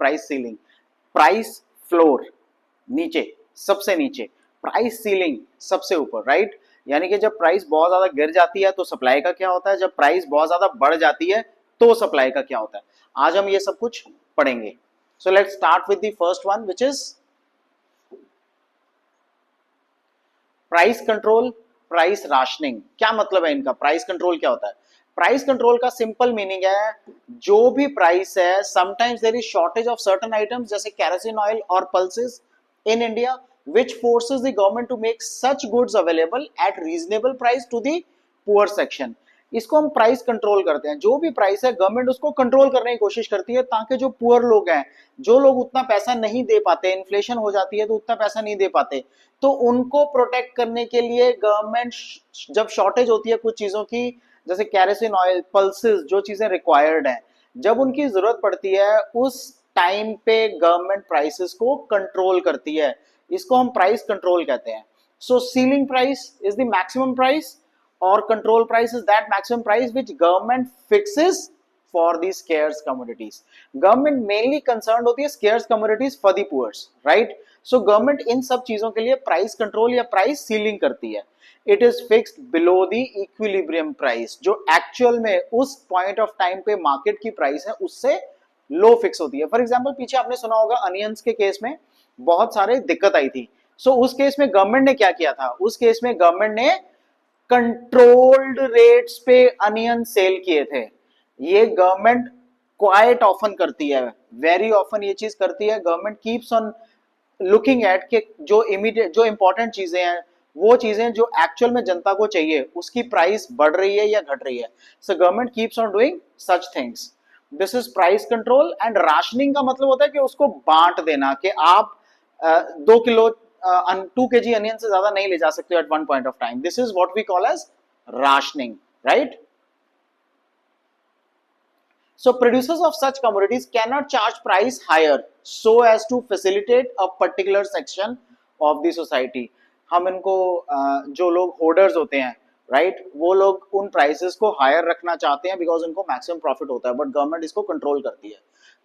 Price ceiling, price floor नीचे, सबसे नीचे, प्राइस सीलिंग सबसे ऊपर, राइट। यानी कि जब प्राइस बहुत ज्यादा गिर जाती है तो सप्लाई का क्या होता है, जब प्राइस बहुत ज्यादा बढ़ जाती है तो सप्लाई का क्या होता है। आज हम ये सब कुछ पढ़ेंगे। So let's start with the first one which is price control, price rationing. क्या मतलब है इनका, प्राइस कंट्रोल क्या होता है। प्राइस कंट्रोल का सिंपल मीनिंग है जो भी प्राइस है, sometimes there is shortage of certain items जैसे केरोसिन ऑयल और pulses in India which forces the government to make such goods available at reasonable price to the poor section। इसको हम price control करते हैं। जो भी price है government उसको कंट्रोल करने की कोशिश करती है ताकि जो पुअर लोग हैं, जो लोग उतना पैसा नहीं दे पाते, इन्फ्लेशन हो जाती है तो उतना पैसा नहीं दे पाते, तो उनको प्रोटेक्ट करने के लिए गवर्नमेंट जब शॉर्टेज होती है कुछ चीजों की, जैसे कैरोसिन ऑयल, पल्सेस, जो चीजें रिक्वायर्ड हैं, जब उनकी जरूरत पड़ती है उस टाइम पे गवर्नमेंट प्राइसेस को कंट्रोल करती है। इसको हम प्राइस कंट्रोल कहते हैं। So ceiling price is the maximum price और control price is that maximum price which government fixes for the scarce commodities. Government mainly concern होती है scarce commodities for the poors, right. So government इन सब चीजों के लिए price control या price ceiling करती है। It is fixed below the equilibrium price, जो एक्चुअल में उस पॉइंट ऑफ टाइम पे मार्केट की प्राइस है उससे लो फिक्स होती है। फॉर एग्जाम्पल पीछे आपने सुना होगा अनियंस के केस में बहुत सारे दिक्कत आई थी। सो उस केस में गवर्नमेंट ने क्या किया था, उस केस में गवर्नमेंट ने कंट्रोल्ड रेट्स पे अनियन सेल किए थे। ये गवर्नमेंट क्वाइट ऑफन करती है, वेरी ऑफन ये चीज करती है। Government keeps on looking at के जो इमीडिएट, जो इंपॉर्टेंट चीजें हैं, वो चीजें जो एक्चुअल में जनता को चाहिए उसकी प्राइस बढ़ रही है या घट रही है। So government keeps on doing such things. This is price control. And rationing का मतलब होता है कि उसको बांट देना, कि आप 2 किलो 2 kg अनियन से ज्यादा नहीं ले जा सकते at one point of time. This is what we call as rationing, right. So producers of such commodities cannot charge price higher so as to facilitate a particular section of the society। हम इनको जो लोग holders होते हैं, right, वो लोग उन prices को हायर रखना चाहते हैं बिकॉज उनको मैक्सिमम प्रॉफिट होता है, बट गवर्नमेंट इसको कंट्रोल करती है।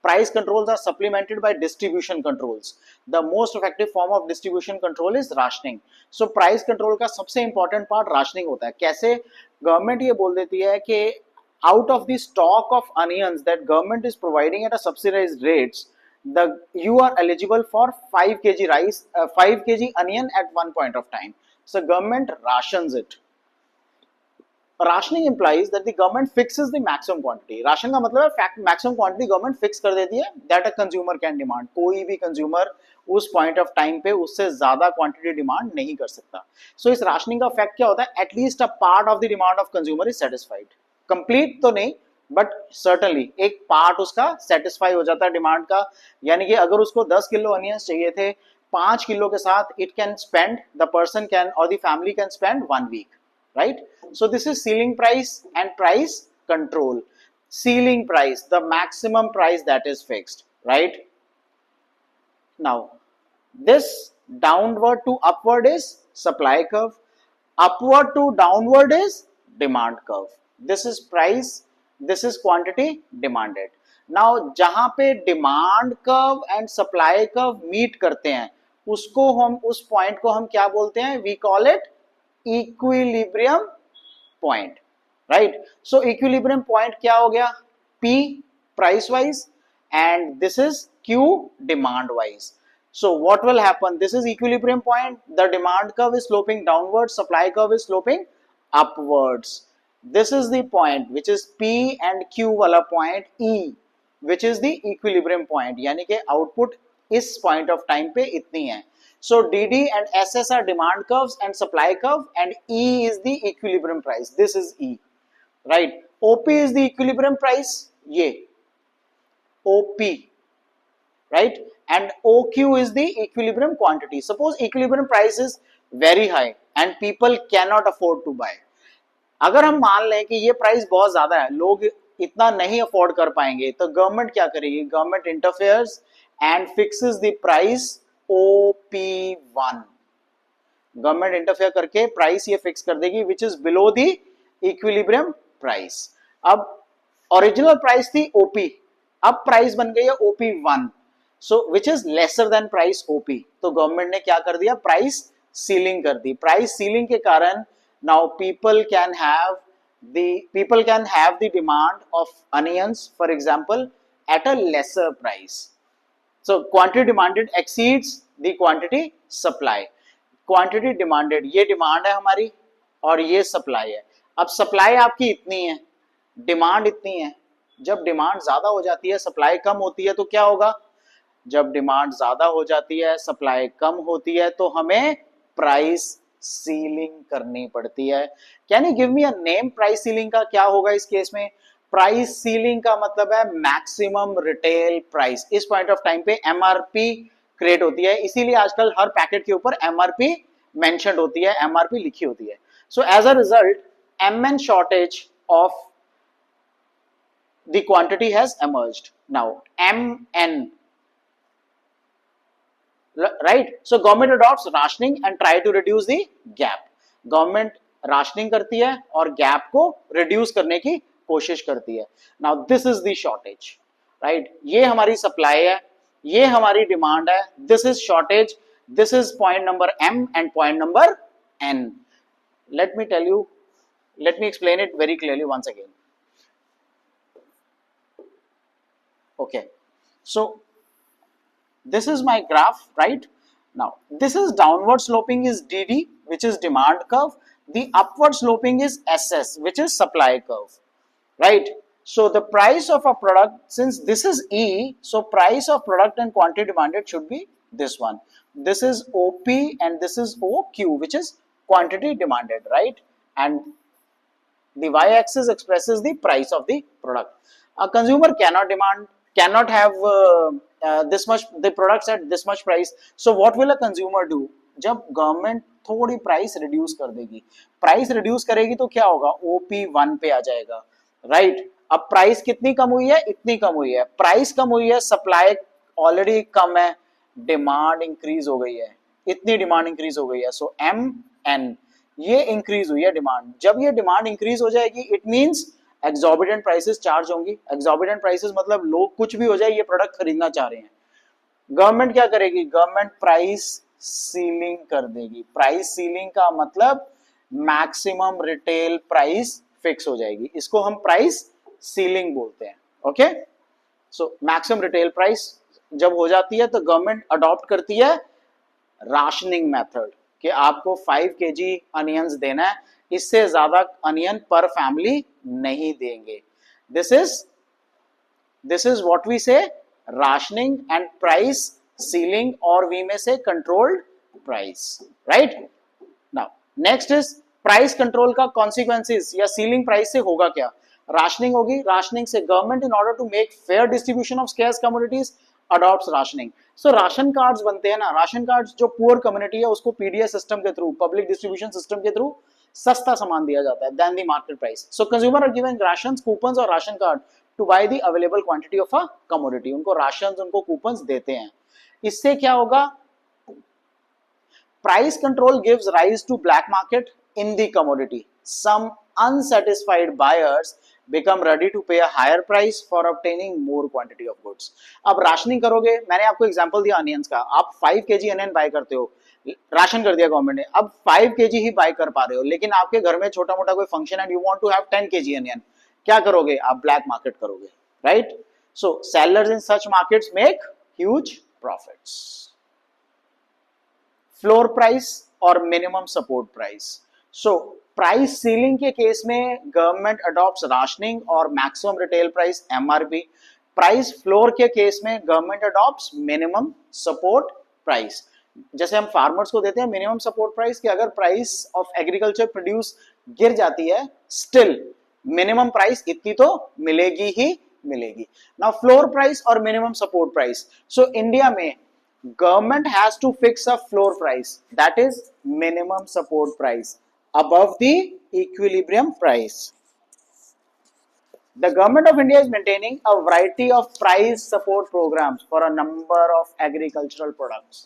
Price controls are supplemented by distribution controls. The most effective form of distribution control is rationing. So price control का सबसे important part rationing होता है। कैसे, गवर्नमेंट ये बोल देती है कि out of the stock of onions that government is providing at a subsidized rates, you are eligible for 5 kg rice, 5 kg onion at one point of time. So government rations it. Rationing implies that the government fixes the maximum quantity. Ration का मतलब है maximum quantity government fix कर देती है that a consumer can demand। कोई भी consumer उस point of time पे उससे ज्यादा क्वांटिटी डिमांड नहीं कर सकता। सो इस राशनिंग का इफेक्ट क्या होता है, at least a part of the demand of consumer is satisfied. Complete तो नहीं बट सर्टनली एक पार्ट उसका सेटिस्फाई हो जाता है डिमांड का। यानी कि अगर उसको 10 किलो अनियंस चाहिए थे, 5 किलो के साथ it can spend, the person can और the family can spend 1 week, right? So this is ceiling price and price control. Ceiling price, the maximum price that is fixed, right? Now this downward to upward is supply curve, upward to downward is demand curve. This is price, this is quantity demanded. Now जहां पे demand curve and supply curve meet करते हैं उसको हम, उस point को हम क्या बोलते हैं, we call it equilibrium point, right. So equilibrium point क्या हो गया, P price wise and this is Q demand wise. So what will happen, this is equilibrium point, the demand curve is sloping downward, supply curve is sloping upwards. This is the point which is P and Q वाला point E which is the equilibrium point, यानी कि output इस point of time पे इतनी है। So DD and SS are demand curves and supply curve, and E is the equilibrium price. This is E, right? OP is the equilibrium price. ये OP, right? And OQ is the equilibrium quantity. Suppose equilibrium price is very high and people cannot afford to buy. अगर हम मान लें कि ये price बहुत ज्यादा है, लोग इतना नहीं अफोर्ड कर पाएंगे, तो गवर्नमेंट क्या करेगी, government interferes and fixes the price OP1। Government interfere करके प्राइस ये फिक्स कर देगी which is below the equilibrium price. अब ओरिजिनल प्राइस थी OP, अब प्राइस बन गई है OP1। So which is lesser than price OP, तो गवर्नमेंट ने क्या कर दिया, प्राइस सीलिंग कर दी। प्राइस सीलिंग के कारण now people can have the demand of onions for example at a lesser price. So quantity demanded exceeds the quantity supply. Quantity demanded, ये demand है हमारी और ये सप्लाई है। अब सप्लाई आपकी इतनी है, डिमांड इतनी है। जब डिमांड ज्यादा हो जाती है, सप्लाई कम होती है, तो क्या होगा, जब डिमांड ज्यादा हो जाती है, सप्लाई कम होती है, तो हमें प्राइस सीलिंग करनी पड़ती है। Can you give me a name price ceiling का, क्या होगा इस केस में? प्राइस सीलिंग का मतलब है मैक्सिमम रिटेल प्राइस। इस पॉइंट ऑफ टाइम पे एमआरपी क्रिएट होती है, इसीलिए आजकल हर पैकेट के ऊपर एमआरपी मेंशन्ड होती है, एमआरपी लिखी होती है। सो एज अ रिजल्ट एमएन shortage of the quantity has emerged. Now MN, right? So government adopts rationing and try to reduce the gap. Government rationing करती है और gap को reduce करने की कोशिश करती है। Now this is the shortage, right? ये हमारी supply है, ये हमारी demand है, this is shortage, this is point number M and point number N. Let me explain it very clearly once again. Okay, so this is my graph, right? Now this is downward sloping is DD, which is demand curve. The upward sloping is SS, which is supply curve, right? So the price of a product, since this is E, so price of product and quantity demanded should be this one. This is OP and this is OQ, which is quantity demanded, right? And the y-axis expresses the price of the product. A consumer cannot have this much, the products at this much price. So what will a consumer do? जब government थोड़ी price reduce कर देगी, price reduce करेगी तो क्या होगा, OP1 पे आ जाएगा, राइट? अब प्राइस कितनी कम हुई है, इतनी कम हुई है, प्राइस कम हुई है, सप्लाई ऑलरेडी कम है, डिमांड इंक्रीज हो गई है, इतनी डिमांड इंक्रीज हो गई है। सो MN, ये इंक्रीज हुई है डिमांड। जब ये डिमांड इंक्रीज हो जाएगी, it means exorbitant prices charge होंगी। एक्सॉर्बिटेंट प्राइसेस मतलब लोग कुछ भी हो जाए, ये प्रोडक्ट खरीदना चाह रहे हैं। गवर्नमेंट क्या करेगी, गवर्नमेंट प्राइस सीलिंग कर देगी। प्राइस सीलिंग का मतलब मैक्सिमम रिटेल प्राइस फिक्स हो जाएगी, इसको हम प्राइस सीलिंग बोलते हैं। Okay, so maximum retail price जब हो जाती है तो गवर्नमेंट अडॉप्ट करती है राशनिंग मेथड, कि आपको 5 kg अनियंस देना है, इससे ज्यादा अनियन पर फैमिली नहीं देंगे। This is what we say rationing and price ceiling, और we may say controlled price, right? Now next is price control का कॉन्सिक्वेंसेस, या सीलिंग प्राइस से होगा क्या? राशनिंग होगी, राशनिंग से government in order to make fair distribution of scarce commodities adopts rationing. So ration cards बनते हैं ना, राशन कार्ड्स जो पुअर कम्युनिटी है उसको पीडीएस सिस्टम के थ्रू, पब्लिक डिस्ट्रीब्यूशन सिस्टम के थ्रू सस्ता सामान दिया जाता है than the market price. So consumer are given rations, coupons और ration card to buy the available quantity of a commodity. उनको राशंस, उनको कूपन्स देते हैं। इससे क्या होगा, price control gives rise to black market in the commodity. Some unsatisfied buyers become ready to pay a higher price for obtaining more quantity of goods. अब rationing करोगे, मैंने आपको एग्जांपल दिया अनियंस का, आप 5 kg अनियन बाय करते हो, ration कर दिया गवर्नमेंट ने, अब 5 kg ही बाय कर पा रहे हो, लेकिन आपके घर में छोटा मोटा कोई function and you want to have 10 kg onion, क्या करोगे, आप ब्लैक मार्केट करोगे, right? So sellers in such markets make huge profits. Floor price और minimum support price. So price ceiling के केस में गवर्नमेंट अडॉप्ट्स राशनिंग और maximum retail price MRP. Price floor के case में government adopts minimum support price. जैसे हम farmers को देते हैं मिनिमम सपोर्ट प्राइस, कि अगर प्राइस ऑफ एग्रीकल्चर प्रोड्यूस गिर जाती है, स्टिल मिनिमम प्राइस इतनी तो मिलेगी ही मिलेगी। नाउ फ्लोर प्राइस और minimum support price. So India में government has to fix a floor price, that is minimum support price above the equilibrium price. The government of India is maintaining a variety of price support programs for a number of agricultural products,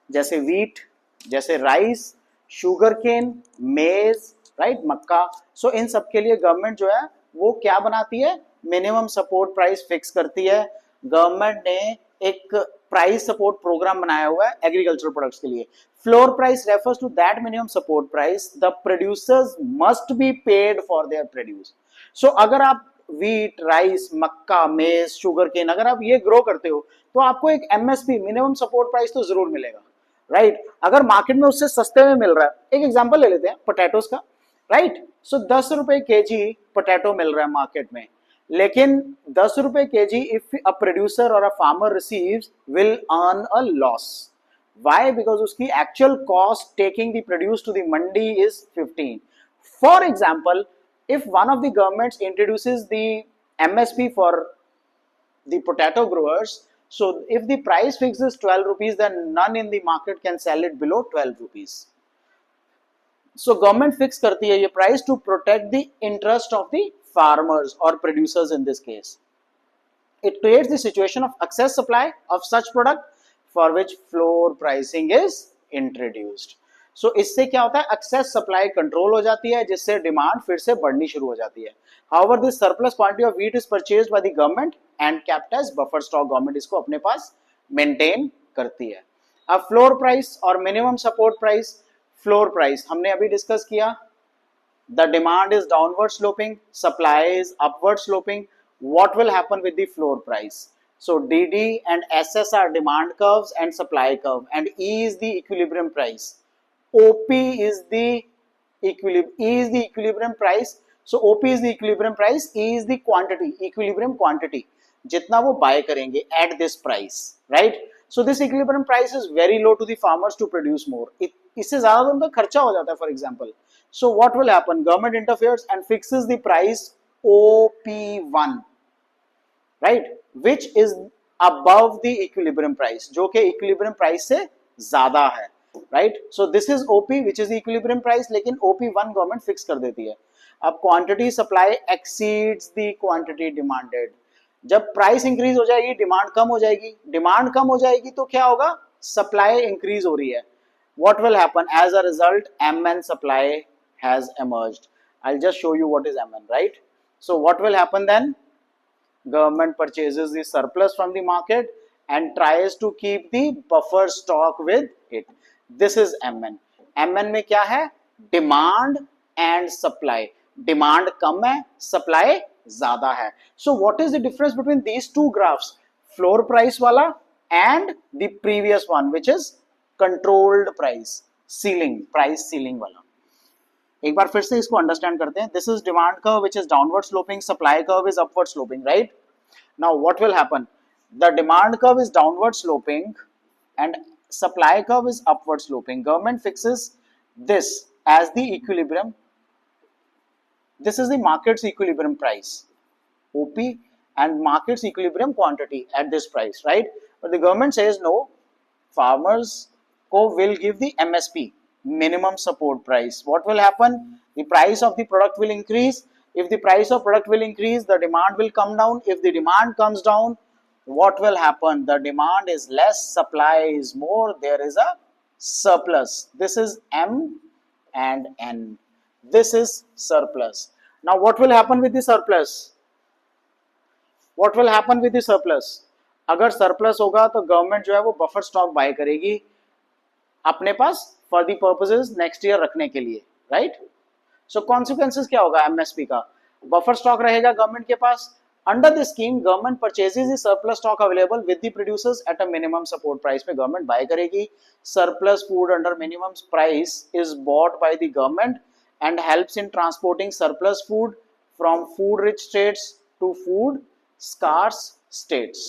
जैसे wheat, जैसे rice, sugarcane, maize, right, मक्का। सो इन सब के लिए government जो है वो क्या बनाती है, मिनिमम सपोर्ट प्राइस फिक्स करती है। गवर्नमेंट ने एक प्राइस सपोर्ट प्रोग्राम बनाया हुआ है एग्रीकल्चर प्रोडक्ट्स के लिए। Floor price refers to that minimum support price the producers must be paid for their produce. So अगर आप वीट, राइस, मक्का, मेज, शुगर केन अगर आप ये ग्रो करते हो तो आपको एक एमएसपी मिनिमम सपोर्ट प्राइस तो जरूर मिलेगा, राइट? अगर मार्केट में उससे सस्ते में मिल रहा है, एक एग्जांपल ले लेते हैं पोटैटोस का, राइट? सो 10 रुपए केजी पोटैटो मिल रहा है मार्केट में, लेकिन 10 रुपए केजी इफ अ प्रोड्यूसर और a farmer receives will earn a loss. Why? Because उसकी actual cost taking the produce to the mandi is 15. For example, if one of the governments introduces the MSP for the potato growers, so if the price fixes 12 rupees, then none in the market can sell it below 12 rupees. So government fix करती है ये price to protect the interest of the farmers or producers in this case. It creates the situation of excess supply of such product for which floor pricing is introduced. So इससे क्या होता है, excess supply control हो जाती है जिससे demand फिर से बढ़नी शुरू हो जाती है। However, this surplus quantity of wheat is purchased by the government and kept as buffer stock. Government इसको अपने पास maintain करती है। अब floor price और minimum support price, floor price हमने अभी डिस्कस किया, the demand is downward sloping, supply is upward sloping. What will happen with the floor price? So DD and SS are demand curves and supply curve, and E is the equilibrium price. OP is the equilibrium price. So OP is the equilibrium price, E is the quantity, equilibrium quantity. जितना वो buy करेंगे at this price, right? So this equilibrium price is very low to the farmers to produce more. इससे ज़्यादा तो उनका खर्चा हो जाता है, for example. So what will happen? Government interferes and fixes the price OP1, right, which is above the equilibrium price, जो कि equilibrium price से ज़्यादा है, right? So this is OP which is the equilibrium price, लेकिन OP1 government fix कर देती है। अब quantity supply exceeds the quantity demanded। जब प्राइस इंक्रीज हो जाएगी डिमांड कम हो जाएगी, डिमांड कम हो जाएगी तो क्या होगा, सप्लाई इंक्रीज हो रही है। What will happen as a result? MN supply has emerged. I'll just show you what is MN, right? So what will happen then? Government purchases the surplus from the market and tries to keep the buffer stock with it. This is MN. MN में क्या है? Demand and supply. Demand कम है, supply ज़्यादा है. So what is the difference between these two graphs? Floor price वाला and the previous one, which is controlled price, ceiling, price ceiling वाला. एक बार फिर से इसको अंडरस्टैंड करते हैं. This is demand curve which is downward sloping, supply curve is upward sloping, right? Now what will happen? The demand curve is downward sloping and supply curve is upward sloping. Government fixes this as the equilibrium. This is the market's equilibrium price, OP, and market's equilibrium quantity at this price, right? But the government says no, farmers will give the MSP, minimum support price. What will happen? The price of the product will increase. If the price of product will increase, the demand will come down. If the demand comes down, what will happen? The demand is less, supply is more, there is a surplus. This is M and N. This is surplus. Now what will happen with the surplus? What will happen with the surplus? अगर surplus होगा तो government जो है वो buffer stock buy करेगी अपने पास for the purposes next year रखने के लिए, राइट? सो कॉन्सिक्वेंसेस क्या होगा एमएसपी का? बफर स्टॉक रहेगा गवर्नमेंट के पास. Under the scheme government purchases the surplus stock available with the producers at a minimum support price पे गवर्नमेंट बाय करेगी. Surplus food under minimum price is bought by the government and helps in transporting surplus food from food rich states to food scarce states.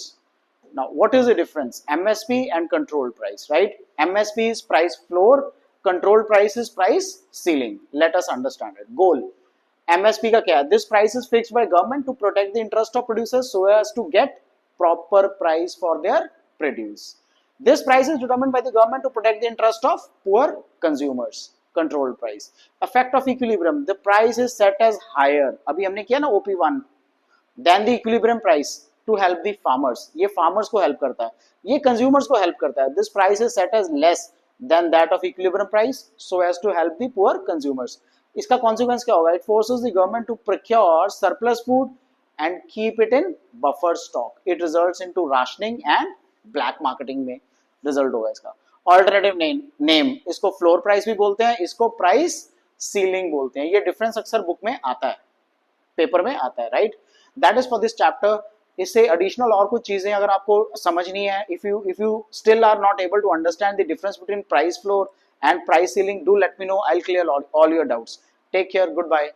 Now what is the difference? MSP and controlled price, right? MSP is price floor, controlled price is price ceiling. Let us understand it. Goal MSP का क्या है? This price is fixed by government to protect the interest of producers so as to get proper price for their produce. This price is determined by the government to protect the interest of poor consumers. Controlled price. Effect of equilibrium. The price is set as higher. अभी हमने किया ना OP1. Then the equilibrium price to help the farmers. ये farmers को help करता है. ये consumers को help करता है. This price is set as less than that of equilibrium price so as to help the poor consumers. इसका consequence क्या होगा? It forces the government to procure surplus food and keep it in buffer stock. It results into rationing and black marketing में result होगा इसका. Alternative name इसको floor price भी बोलते हैं, इसको price ceiling बोलते हैं. ये difference अक्सर book में आता है, पेपर में आता है, right. That is for this chapter. इससे एडिशनल और कुछ चीजें अगर आपको समझनी है, if you still are not able to understand the difference between price floor and price ceiling, do let me know. I will clear all your doubts. Take care. Good bye.